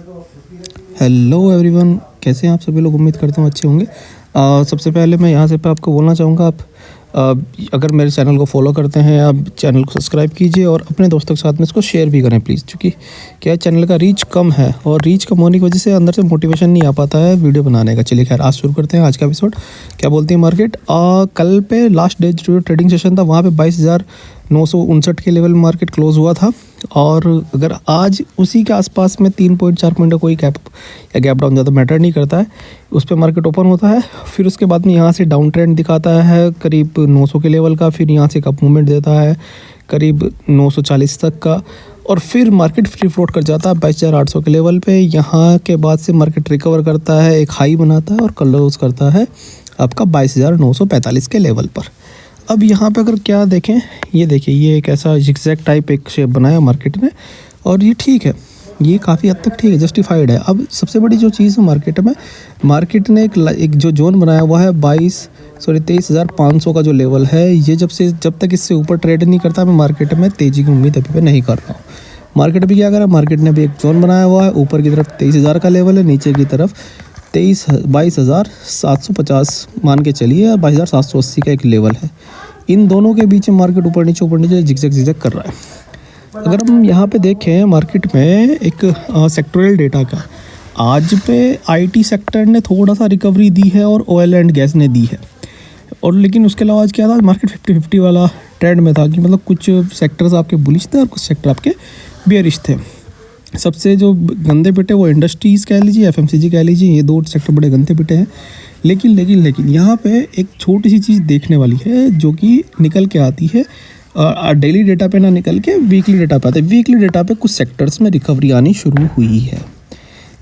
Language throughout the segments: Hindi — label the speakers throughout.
Speaker 1: हेलो एवरीवन, कैसे हैं आप सभी लोग। उम्मीद करता हूँ अच्छे होंगे। सबसे पहले मैं यहाँ से आपको बोलना चाहूँगा, आप अगर मेरे चैनल को फॉलो करते हैं, आप चैनल को सब्सक्राइब कीजिए और अपने दोस्तों के साथ में इसको शेयर भी करें प्लीज़। क्योंकि क्या चैनल का रीच कम है और रीच कम होने की वजह से अंदर से मोटिवेशन नहीं आ पाता है वीडियो बनाने का। चलिए खैर, आज शुरू करते हैं आज का एपिसोड। क्या बोलती है मार्केट। कल पे लास्ट डे जो ट्रेडिंग सेशन था वहाँ पे 22,959 के लेवल में मार्केट क्लोज हुआ था। और अगर आज उसी के आसपास में 3.4 पॉइंट का कोई गैप या गैप डाउन ज़्यादा मैटर नहीं करता है, उस पर मार्केट ओपन होता है। फिर उसके बाद में यहाँ से डाउन ट्रेंड दिखाता है करीब 900 के लेवल का, फिर यहाँ से एक अप मूवमेंट देता है करीब 940 तक का, और फिर मार्केट फ्री फ्लोट कर जाता है 22,800 के लेवल पे। यहाँ के बाद से मार्केट रिकवर करता है, एक हाई बनाता है और क्लोज करता है आपका 22,945 के लेवल पर। अब यहाँ पे अगर क्या देखें, ये देखिए, ये एक ऐसा जिगजैग टाइप एक शेप बनाया मार्केट ने, और ये ठीक है, ये काफ़ी हद तक ठीक है, जस्टिफाइड है। अब सबसे बड़ी जो चीज़ है मार्केट में, मार्केट ने एक जो जोन बनाया हुआ है 23,500 का जो लेवल है, ये जब तक इससे ऊपर ट्रेड नहीं करता, मैं मार्केट में तेज़ी की उम्मीद अभी पे नहीं कर रहा हूँ। मार्केट भी क्या करा, मार्केट ने भी एक जोन बनाया हुआ है, ऊपर की तरफ 23,000 का लेवल है, नीचे की तरफ 22,750 मान के चलिए, 22,780 का एक लेवल है। इन दोनों के बीच में मार्केट ऊपर नीचे झिकझक कर रहा है। अगर हम यहाँ पे देखें मार्केट में एक सेक्टोरल डेटा का, आज पे आईटी सेक्टर ने थोड़ा सा रिकवरी दी है और ऑयल एंड गैस ने दी है, और लेकिन उसके अलावा आज क्या था, मार्केट 50-50 वाला ट्रेंड में था कि मतलब कुछ सेक्टर्स आपके बुलिश थे और कुछ सेक्टर आपके बेयरिश थे। सबसे जो गंदे पिटे वो इंडस्ट्रीज़ कह लीजिए, एफएमसीजी कह लीजिए, ये दो सेक्टर बड़े गंदे पिटे हैं। लेकिन यहाँ पे एक छोटी सी चीज़ देखने वाली है जो कि निकल के आती है डेली डेटा पे ना निकल के वीकली डेटा पे आते हैं। वीकली डेटा पे कुछ सेक्टर्स में रिकवरी आनी शुरू हुई है।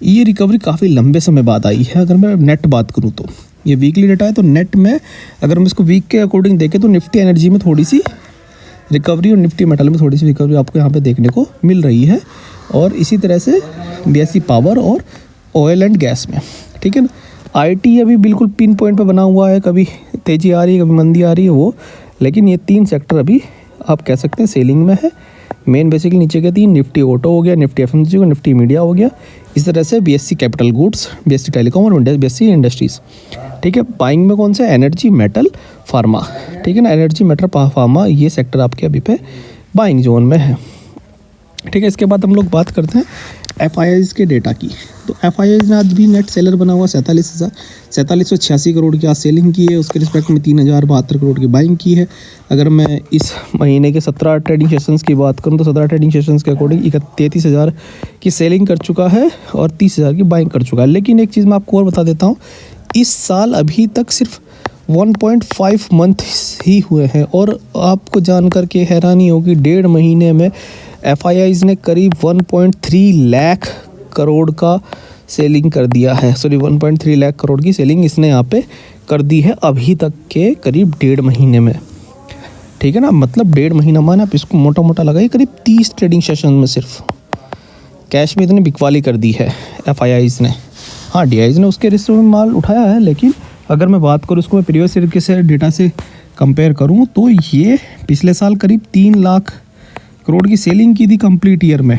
Speaker 1: ये रिकवरी काफ़ी लंबे समय बाद आई है। अगर मैं नेट बात करूँ तो ये वीकली डेटा है, तो नेट में अगर हम इसको वीक के अकॉर्डिंग देखें तो निफ्टी एनर्जी में थोड़ी सी रिकवरी और निफ्टी मेटल में थोड़ी सी रिकवरी आपको यहाँ पे देखने को मिल रही है, और इसी तरह से बीएसई पावर और ऑयल एंड गैस में, ठीक है ना। आईटी अभी बिल्कुल पिन पॉइंट पे बना हुआ है, कभी तेज़ी आ रही है कभी मंदी आ रही है वो, लेकिन ये तीन सेक्टर अभी आप कह सकते हैं सेलिंग में है। मेन बेसिकली नीचे के तीन, निफ्टी ऑटो हो गया, निफ्टी एफएमसीजी हो, निफ्टी मीडिया हो गया, इस तरह से BSc capital goods, BSc telecom और बीएससी इंडस्ट्रीज़, ठीक है। बाइंग में कौन सा, एनर्जी मेटल फार्मा, ठीक है ना। एनर्जी मेटल फार्मा ये सेक्टर आपके अभी पे बाइंग जोन में है, ठीक है। इसके बाद हम लोग बात करते हैं एफआईआईज़ के डेटा की। तो एफआईआईज़ ने आज भी नेट सेलर बना हुआ 4786 करोड़ की आज सेलिंग की है। उसके रिस्पेक्ट में 3,072 करोड़ की बाइंग की है। अगर मैं इस महीने के 17 ट्रेडिंग सेशंस की बात करूं तो 17 ट्रेडिंग सेशंस के अकॉर्डिंग 33,000 की सेलिंग कर चुका है और 30,000 की बाइंग कर चुका है। लेकिन एक चीज़ मैं आपको और बता देता हूँ, इस साल अभी तक सिर्फ 1.5 मंथ ही हुए हैं, और आपको जानकर के हैरानी होगी 1.5 महीने में एफआईआईज़ ने करीब 1.3 लाख करोड़ का सेलिंग कर दिया है। 1.3 लाख करोड़ की सेलिंग इसने यहाँ पे कर दी है अभी तक के करीब 1.5 महीने में, ठीक है ना। मतलब 1.5 महीना माना आप इसको मोटा मोटा लगाइए, करीब 30 ट्रेडिंग सेशन में सिर्फ कैश में इतनी बिकवाली कर दी है एफआईआईज़ ने। हाँ, डीआईज़ ने उसके रिस्क में माल उठाया है, लेकिन अगर मैं बात करूँ उसको मैं प्रीवियस ईयर के से डेटा से कंपेयर करूँ तो ये पिछले साल करीब 3 लाख करोड़ की सेलिंग की थी कंप्लीट ईयर में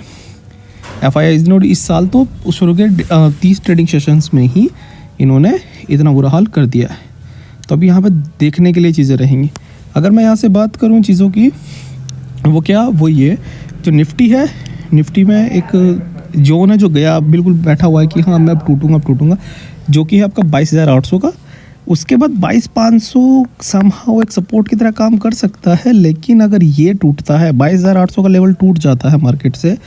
Speaker 1: एफआईआईज़ ने, और इस साल तो शुरू के 30 ट्रेडिंग सेशंस में ही इन्होंने इतना बुरा हाल कर दिया है। तो अभी यहाँ पे देखने के लिए चीज़ें रहेंगी। अगर मैं यहाँ से बात करूँ चीज़ों की, वो क्या, वो ये जो निफ्टी है, निफ्टी में एक जोन है जो गया बिल्कुल बैठा हुआ है कि हाँ मैं अब टूटूंगा, जो कि है आपका 22,800 का। उसके बाद 22,500 समहाउ एक सपोर्ट की तरह काम कर सकता है, लेकिन अगर ये टूटता है 22,800 का लेवल टूट जाता है मार्केट से,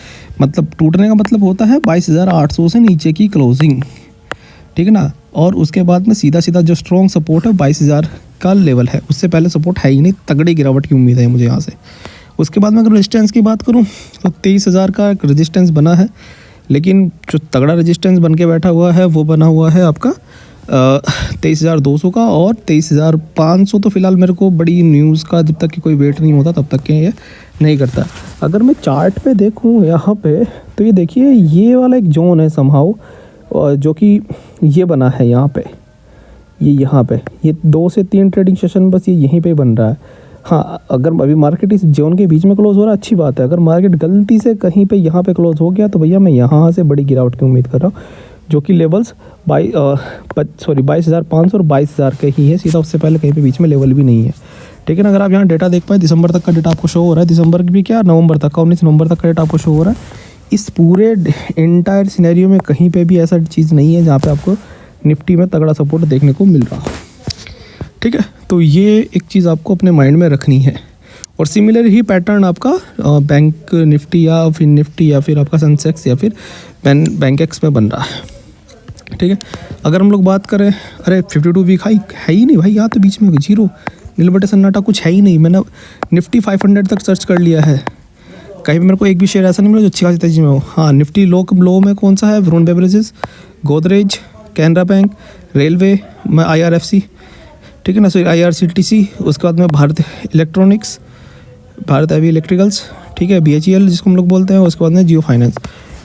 Speaker 1: मतलब टूटने का मतलब होता है 22,800 से नीचे की क्लोजिंग, ठीक है ना। और उसके बाद में सीधा जो स्ट्रॉन्ग सपोर्ट है 22,000 का लेवल है, उससे पहले सपोर्ट है ही नहीं, तगड़ी गिरावट की उम्मीद है मुझे यहाँ से। उसके बाद में अगर रेजिस्टेंस की बात करूँ तो 23,000 का एक रेजिस्टेंस बना है, लेकिन जो तगड़ा रेजिस्टेंस बन के बैठा हुआ है वो बना हुआ है आपका 23,200 का, और 23,500 तो फिलहाल मेरे को बड़ी न्यूज़ का जब तक कि कोई वेट नहीं होता तब तक के ये नहीं करता। अगर मैं चार्ट पे देखूँ यहाँ पे तो ये देखिए, ये वाला एक जोन है समहाउ जो कि ये बना है यहाँ पे, ये 2 से 3 ट्रेडिंग सेशन बस ये यहीं पे बन रहा है। हाँ, अगर अभी मार्केट इस जोन के बीच में क्लोज हो रहा है अच्छी बात है। अगर मार्केट गलती से कहीं पे यहाँ पे क्लोज हो गया तो भैया मैं यहाँ से बड़ी गिरावट की उम्मीद कर रहा हूँ, जो कि लेवल्स 22,500 और 22,000 के ही है सीधा, उससे पहले कहीं पे बीच में लेवल भी नहीं है। ठीक है ना। अगर आप यहाँ डेटा देख पाए, दिसंबर तक का डेटा आपको शो हो रहा है, दिसंबर भी क्या नवंबर तक का, 19 नवंबर तक का डेटा आपको शो हो रहा है। इस पूरे एंटायर सिनेरियो में कहीं पे भी ऐसा चीज़ नहीं है जहाँ पे आपको निफ्टी में तगड़ा सपोर्ट देखने को मिल रहा हो। ठीक है, तो ये एक चीज़ आपको अपने माइंड में रखनी है। और सिमिलर ही पैटर्न आपका बैंक निफ्टी या फिर निफ्टी या फिर आपका सेंसेक्स या फिर बैंक एक्स में बन रहा है। ठीक है, अगर हम लोग बात करें, अरे 52 वीक हाई है ही नहीं भाई, यहाँ तो बीच में जीरो नील बटे सन्नाटा कुछ है ही नहीं। मैंने निफ्टी 500 तक सर्च कर लिया है, कहीं भी मेरे को एक भी शेयर ऐसा नहीं मिला जो अच्छी खासी तेजी में हो। हाँ, निफ्टी लो में कौन सा है, Varun beverages, Godrej, Canara bank, railway में IRFC, ठीक है ना, सॉरी IRCTC, उसके बाद में Bharat electronics, Bharat heavy electricals, ठीक है, BHEL जिसको हम लोग बोलते हैं, उसके बाद में जियो फाइनेंस।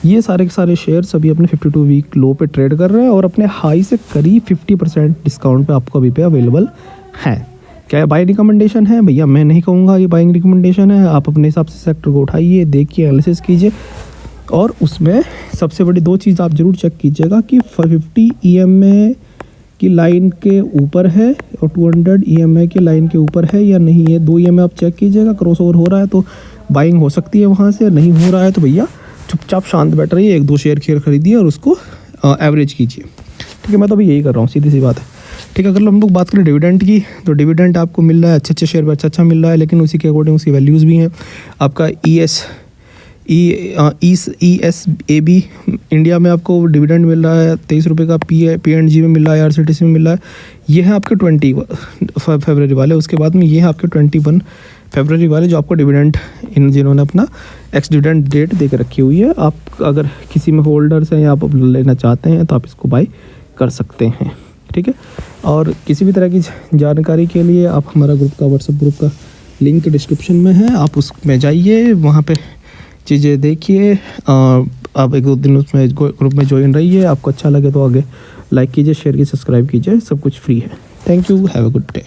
Speaker 1: ये सारे के सारे शेयर्स अभी अपने 52 वीक लो पे ट्रेड कर रहे हैं और अपने हाई से करीब 50% डिस्काउंट पे आपको अभी पे अवेलेबल है। क्या बाइंग रिकमेंडेशन है भैया? मैं नहीं कहूँगा ये बाइंग रिकमेंडेशन है। आप अपने हिसाब से सेक्टर को उठाइए, देखिए, एनालिसिस कीजिए, और उसमें सबसे बड़ी दो चीज़ आप ज़रूर चेक कीजिएगा कि 50 EMA की लाइन के ऊपर है और 200 EMA की लाइन के ऊपर है या नहीं। ये 2 EMA आप चेक कीजिएगा, क्रॉस ओवर हो रहा है तो बाइंग हो सकती है वहाँ से, नहीं हो रहा है तो भैया चुपचाप शांत बैठ रहिए, 1-2 शेयर खरीदिए और उसको एवरेज कीजिए। ठीक है, मैं तो अभी यही कर रहा हूँ, सीधी सी बात है। ठीक है, अगर हम लोग बात करें डिविडेंड की, तो डिविडेंड आपको मिल रहा है, अच्छे शेयर पर अच्छा मिल रहा है, लेकिन उसी के अकॉर्डिंग उसकी वैल्यूज़ भी हैं। आपका ESAB इंडिया में आपको डिविडेंड मिल रहा है 23 रुपये का, PNG में मिल रहा है, IRCTC में मिल रहा है। ये है आपके 20 फरवरी वाले। उसके बाद में ये है आपके 21 फरवरी वाले, जो आपको डिविडेंड इन जिन्होंने अपना एक्स डिविडेंड डेट दे के रखी हुई है। आप अगर किसी में होल्डर्स हैं या आप लेना चाहते हैं तो आप इसको बाई कर सकते हैं। ठीक है, और किसी भी तरह की जानकारी के लिए आप हमारा ग्रुप का, व्हाट्सएप ग्रुप का लिंक डिस्क्रिप्शन में है, आप उसमें जाइए, वहाँ पे चीज़ें देखिए। आप 1-2 दिन उसमें ग्रुप में ज्वाइन रहिए। आपको अच्छा लगे तो आगे लाइक कीजिए, शेयर कीजिए, सब्सक्राइब कीजिए, सब कुछ फ्री है। Thank you, have a good day.